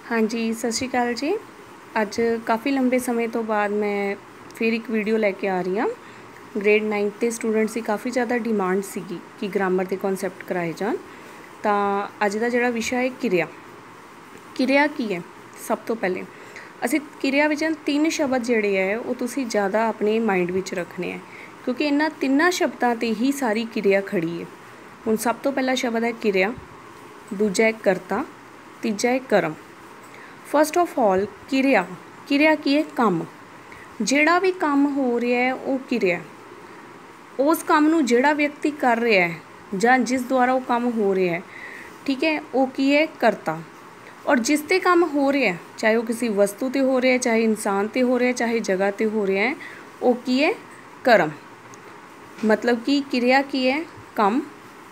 हाँ जी, सत श्री अकाल जी। अज काफ़ी लंबे समय तो बाद मैं फिर एक वीडियो लैके आ रही हाँ। ग्रेड 9th के स्टूडेंट्स की काफ़ी ज़्यादा डिमांड सीगी कि ग्रामर के कॉन्सैप्ट कराए जान। तो अज का जिहड़ा विषय है किरिया। किरिया की है? सब तो पहले असी किरिया विच 3 शब्द जिहड़े है वो तुसी ज़्यादा अपने माइंड विच रखने हैं, क्योंकि इन्हां 3 शब्दां ते ही सारी किरिया खड़ी है। हुण सब तो पहला शब्द है किरिया, दूजा है करता, तीजा है कर्म। फस्ट ऑफ ऑल किरिया, किरिया की है? काम। जिहड़ा भी काम हो रहा है वो किरिया। उस काम नूं जिहड़ा व्यक्ति कर रहा है जां जिस द्वारा वो काम हो रहा है, ठीक है, वो की है? करता। और जिस ते काम हो रहा है, चाहे वो किसी वस्तु ते हो रहा है, चाहे इंसान ते हो रहा है, चाहे जगह ते हो रहा है, वो की है? कर्म। मतलब कि किरिया की है? काम।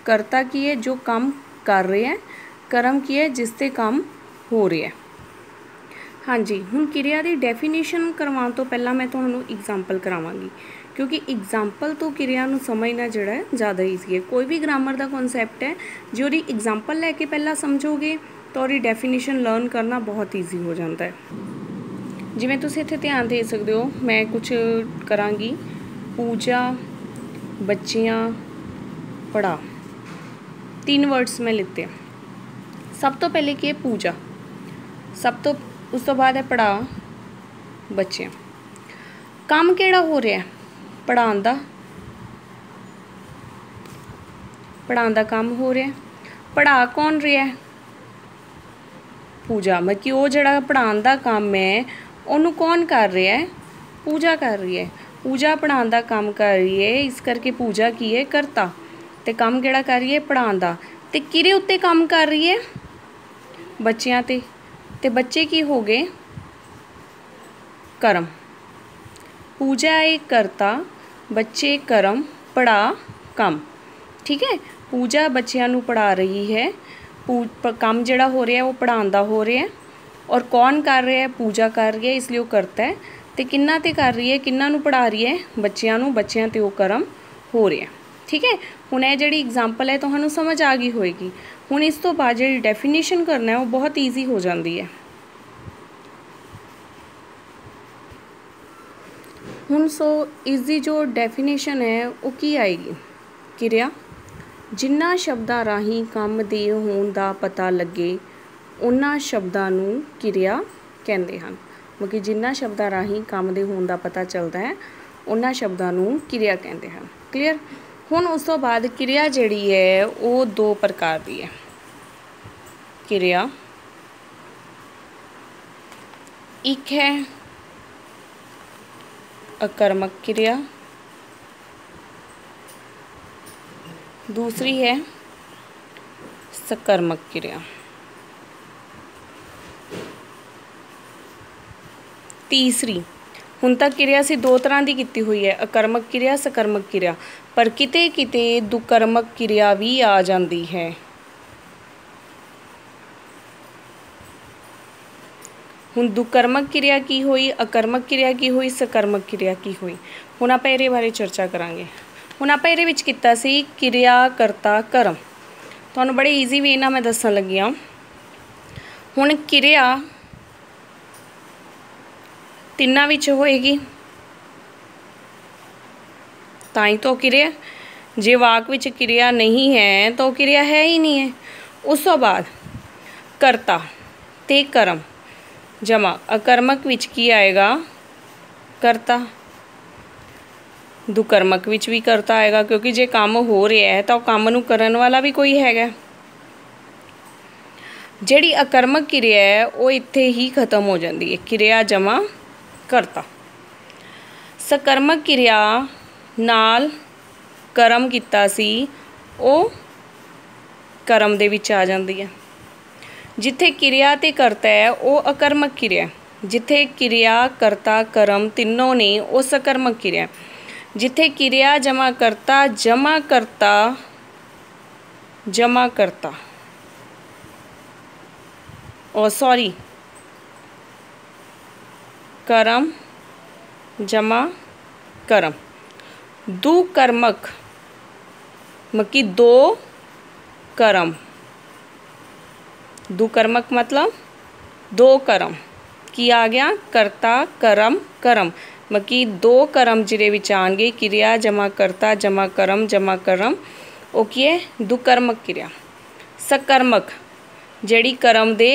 करता की है? जो काम कर रहे हैं। कर्म की है? जिस ते काम हो रहा है। हाँ जी, हुण किरिया की डेफिनेशन करवाने तो पहला मैं तुहानूं एग्जाम्पल करावांगी, क्योंकि एग्जाम्पल तो किरिया नूं समझना जिहड़ा है ज़्यादा ईजी है। कोई भी ग्रामर का कॉन्सैप्ट है जो उहदी एग्जाम्पल लैके पहला समझोगे तो उहदी डेफिनेशन लर्न करना बहुत ईजी हो जाता है। जिवें तुसीं इत्थे ध्यान दे सकदे हो, मैं कुछ करांगी। पूजा, बच्चियां, पढ़ा, 3 वर्ड्स मैं लिते। सब तो पहले की है? पूजा। सब तो उस तो बाद है पढ़ा, बच्चे। काम केड़ा हो रहा है? पढ़ाने दा। पढ़ाने दा काम हो रहा है। पढ़ा कौन रहा है? पूजा। मतलब कि वो जिहड़ा पढ़ाने दा काम है उन्होंने कौन कर रहा है? पूजा कर रही है। पूजा पढ़ाने दा काम कर रही है, इस करके पूजा की है? करता। ते काम केड़ा कर रही है? पढ़ाने दा। ते किहदे उत्ते काम कर रही है? बच्चियां ते। ते बच्चे की हो गए? कर्म। पूजा एक करता, बच्चे कर्म, पढ़ा काम। ठीक है, पूजा बच्चियां नूं पढ़ा रही है, काम जिहड़ा हो रहा है वो पढ़ाने दा हो रहा है। और कौन कर रहा है? पूजा कर रही है, इसलिए वो करता है। तो किन्ना ते कर रही है? किन्ना नूं पढ़ा रही है? बच्चियां नूं। बच्चियां ते वो कर्म हो रहा है। ठीक है, हुण ये जिहड़ी एग्जाम्पल है तुहानूं समझ आ गई होएगी। हुण इस तो बाद जिहड़ी डेफिनेशन करना है वो बहुत ईजी हो जाती है। हुण सो इसकी जो डेफिनेशन है वो की आएगी? किरिया जिन्ना शब्दां राहीं काम दे होण दा पता लगे उन्हां शब्दां नूं किरिया कहंदे हन। मतलब कि जिन्ना शब्दां राहीं काम दे होण दा पता चलदा है उन्हां शब्दां नूं किरिया कहंदे हन। क्लीयर? हुण उस तो बाद किरिया जिहड़ी है वो 2 प्रकार दी है। किरिया एक है अकर्मक किरिया, दूसरी है सकर्मक किरिया, तीसरी। हुण तक किरिया से 2 तरह की कीती हुई है, अकर्मक किरिया, सकर्मक किरिया, पर किते किते दुकर्मक किरिया भी आ जाती है। हुण दुकर्मक किरिया की हुई, अकर्मक किरिया की हुई, सकर्मक किरिया की हुई। हुण आपां इहदे बारे चर्चा करांगे। हुण आपां इहदे विच कीता सी किरिया, करता, कर्म। तुहानूं बड़े ईजी वे नाल मैं दस्सण लगी हां। हुण किरिया तिन्नां विच होएगी तां ही तो किरिया। जे वाक विच किरिया नहीं है तो किरिया है ही नहीं है। उस तो बाद करता ते कर्म जमा अकर्मक विच की आएगा? करता। दुकर्मक विच भी करता आएगा, क्योंकि जे काम हो रहा है तो काम नूं करन वाला भी कोई हैगा। जिहड़ी अकर्मक किरिया है वो इत्थे ही खत्म हो जाती है, किरिया जमा करता। सकर्मक किरिया नाल कर्म कीता सी वो कर्म दे विच आ जाती है। जिथे किरिया ते करता है वो अकर्मक किरिया, जिथे किरिया करता कर्म तीनों ने वो सकर्मक किरिया। जिथे किरिया जमा करता सॉरी कर्म जमा कर्म, दुकर्मक मतलब कि 2 कर्म। दुकर्मक मतलब दो कर्म की आ गया करता करम करम मकी दो कर्म जिहदे विच आउणगे किरिया जमा करता जमा करम वो की है दुकर्मक किरिया। सकर्मक जिहड़ी कर्म दे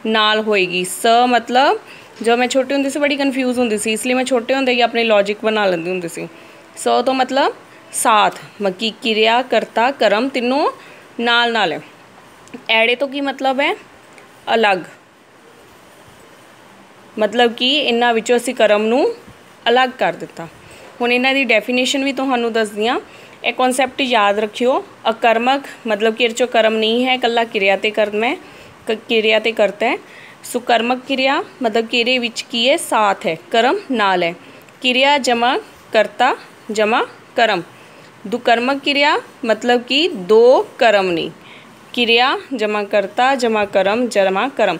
नाल होएगी। स मतलब जब मैं छोटे होंदे सी बड़ी कन्फ्यूज़ होंदी सी इसलिए मैं छोटे होंदे ही अपने लॉजिक बना लैंदी होंदी सी। स तो मतलब साथ मकी किरिया करता कर्म तीनों नाल नाल है। ऐड़े तो की मतलब है अलग मतलब कि इन्हां विचों असीं कर्म नूं अलग कर दिता। हुण इन्हां दी डेफिनेशन भी तुहानूं दसदी आं। यह कॉन्सैप्ट याद रखियो। अकर्मक मतलब कि इहदे चों कर्म नहीं है कल्ला किरिया ते कर्म है किरिया ते करता है। सुकर्मक किरिया मतलब कि इहदे विच की है साथ है कर्म नाल है। किरिया जमा करता जमा कर्म। दुकर्मक किरिया मतलब कि दो कर्म नहीं किरिया जमा करता जमा कर्म।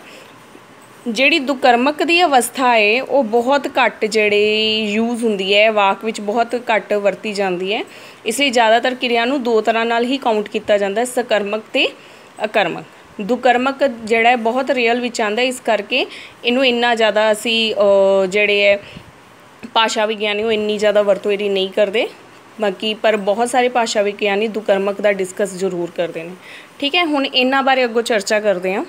जिहड़ी दुकर्मक दी अवस्था है वो बहुत घट जिहड़ी यूज़ हुंदी है वाक विच बहुत घट वरती जाती है। इसलिए ज़्यादातर किरिया नूं दो तरह नाल ही काउंट किया जाता है सकर्मक ते अकर्मक। दुकर्मक जिहड़ा है बहुत रियल विच आंदा है इस करके इनू इन्ना ज़्यादा असी जिहड़े है भाषा विग्यानी वो इन्नी ज़्यादा वरतों इहदी नहीं करते बाकी पर बहुत सारे भाषा विग्यानी दुकर्मक का डिस्कस जरूर करते हैं। ठीक है हुण इन्हां बारे अगों चर्चा करते हैं।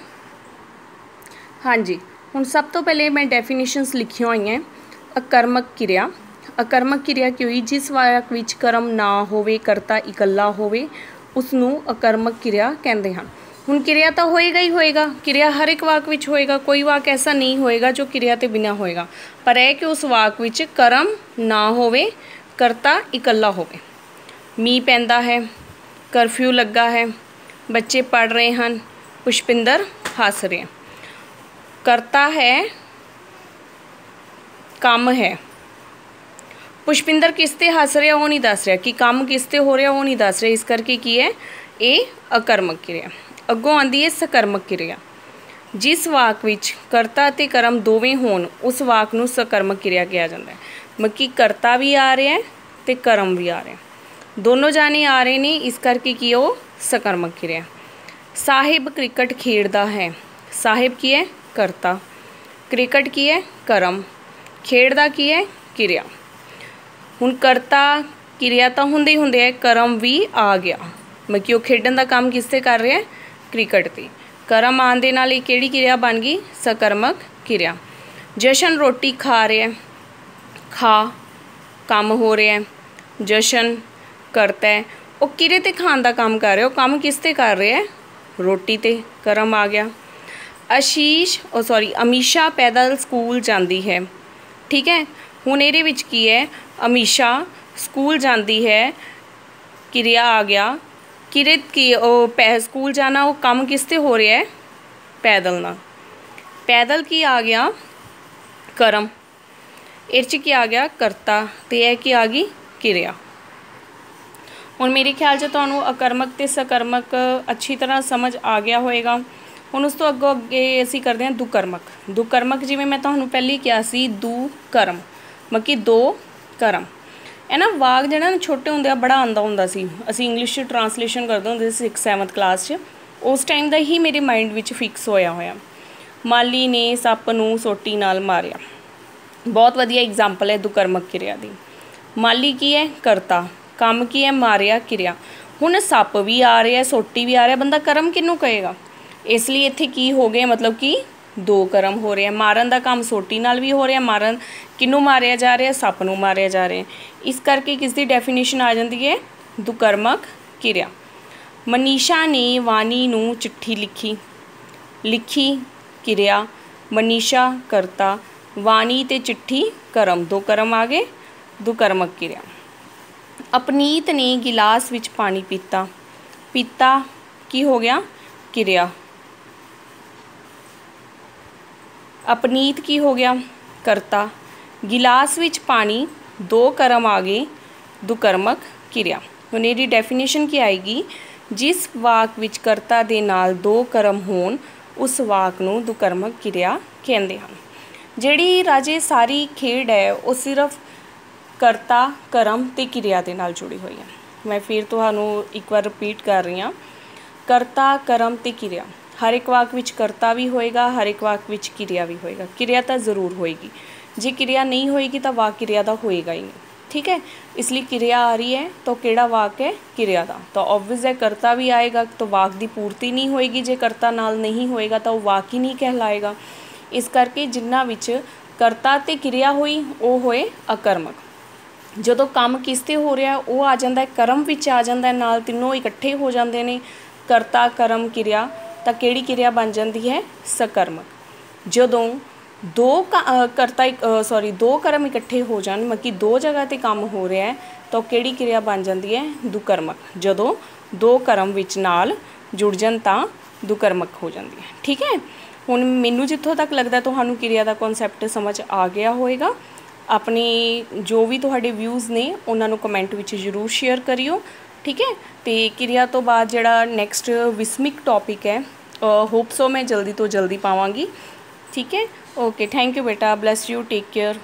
हाँ जी हुण सब तो पहले मैं डेफिनेशनस लिखियां हुई हैं। अकर्मक किरिया अकर्मक किरिया की हुई जिस वाक विच कर्म ना होवे करता इकल्ला होवे उसनूं अकर्मक किरिया कहते हैं। हुण किरिया तो होएगा ही होएगा किरिया हर एक वाक विच होएगा कोई वाक ऐसा नहीं होएगा जो किरिया ते बिना होएगा पर है कि उस वाक विच कर्म ना होवे करता इकल्ला होवे। मींह पैंदा है करफ्यू लगा है बच्चे पढ़ रहे हैं पुष्पिंदर हस रहे हैं। करता है काम है पुष्पिंदर किस ते हस रहा वो नहीं दस रहा कि काम किस ते हो रहा वो नहीं दस रहा इस करके की है ये अकर्मक किरिया। अगों आंदी है सकर्मक किरिया जिस वाक विच करता ते कर्म दोवें होण उस वाक नूं सकर्मक किरिया कहा जाता है। मतलब कि करता भी आ रहा है ते कर्म भी आ रहा है दोनों जाने आ रहे ने इस करके की वो सकर्मक किरिया। साहिब क्रिकेट खेडदा है साहिब की है करता क्रिकेट की है कर्म खेडदा की है किरिया। हुण करता किरिया तो हुंदे ही हुंदे है कर्म भी आ गया मतलब कि वो खेडन का काम किसते कर रहा है क्रिकेट ते कर्म आने दे नाल किहड़ी किरिया बन गई सकर्मक किरिया। जशन रोटी खा रहा है खा काम हो रहा है जशन करता है वो किरे ते खान का काम कर रहा है वो काम किसते कर रहा है रोटी ते कर्म आ गया। आशीष अमीशा पैदल स्कूल जाती है। ठीक है हुण इहदे विच की है अमीशा स्कूल जाती है किरिया आ गया किरित की स्कूल जाना वो काम किसते हो रहा है पैदल ना पैदल की आ गया कर्म इर्च की आ गया करता ते यह की आ गई किरिया। हुण मेरे ख्याल से तुहानूं अकर्मक ते सकर्मक अच्छी तरह समझ आ गया होएगा। हुण उस तो अगों अगे असीं करते हैं दुकर्मक। दुकर्मक जिवें मैं तुहानूं पहले ही कहा सी दू कर्म मतलब कि दो कर्म है ना। वाक जिहड़ा ना छोटे होंदे बड़ा आंदा हुंदा सी असीं इंग्लिश ट्रांसलेशन करदे हुंदे सी 6-7 क्लास च उस टाइम दा ही मेरे माइंड विच फिक्स होया होया। माली ने सप नूं सोटी नाल मारिया बहुत वधिया एग्जाम्पल है दुकर्मक किरिया दी। माली की है करता काम की है मारिया किरिया। हुण सप भी आ रहा है सोटी भी आ रहा है बंदा कर्म किनू कहेगा इसलिए इत्थे की हो गए मतलब कि दो कर्म हो रहे हैं। मारन का काम सोटी नाल भी हो रहा मारन किनू मारिया जा रहा सप नूं मारिया जा रहा है इस करके किसकी डेफिनेशन आ जाती है दुकर्मक किरिया। मनीषा ने वानी नूं चिट्ठी लिखी किरिया मनीषा करता वानी ते चिट्ठी कर्म दो कर्म आ गए दुकर्मक किरिया। अपनीत ने गिलास विच पानी पीता की हो गया किरिया। अपनीत की हो गया करता गिलास विच पानी दो कर्म आ गए दुकर्मक किरिया। हुण इहदी डेफिनेशन की आएगी जिस वाक विच करता दे नाल दो कर्म होण उस वाक नूं दुकर्मक किरिया कहंदे हन। जिहड़ी राजे सारी खेड है वो सिर्फ करता कर्म ते किरिया दे नाल जुड़ी हुई है। मैं फिर तुहानूं एक बार रिपीट कर रही हाँ करता कर्म ते किरिया हर एक वाक विच करता भी होएगा, हर एक वाक विच किरिया भी होएगा। किरिया तो ज़रूर होएगी, जे किरिया नहीं होएगी तो वाक किरिया का होएगा ही नहीं। ठीक है, इसलिए किरिया आ रही है तो केड़ा वाक है किरिया का, तो ऑब्वियस है करता भी आएगा तो वाक की पूर्ति नहीं होएगी, जे करता नाल नहीं होएगा तो वाक ही नहीं कहलाएगा। इस करके जिन्हां विच करता ते किरिया हुई वो होए अकर्मक। जदों काम किस ते हो रहा वो आ जाता है कर्म विच आ जाता है, नाल तीनों इकट्ठे हो जाते हैं करता कर्म किरिया, तो केड़ी किरिया बन जाती है सकर्मक। जदों दो कर्म इकट्ठे हो जान, मतलब कि दो जगह ते काम हो रहा है, तो केड़ी किरिया बन जाती है दुकर्मक। जदों दो कर्म विच नाल जुड़ जान तां दुकर्मक हो जाती है। ठीक है, हुण मैनूं जित्थों तक लगदा तुहानूं किरिया का कॉन्सैप्ट समझ आ गया होएगा। अपनी जो भी तुहाडे व्यूज़ ने उन्हां नूं कमेंट विच जरूर शेयर करियो। ठीक है, तो किरिया तो बाद जिहड़ा नैक्सट विस्मिक टॉपिक है होप सो मैं जल्दी तो जल्दी पावांगी। ठीक है, ओके, थैंक यू बेटा, ब्लैस यू, टेक केयर।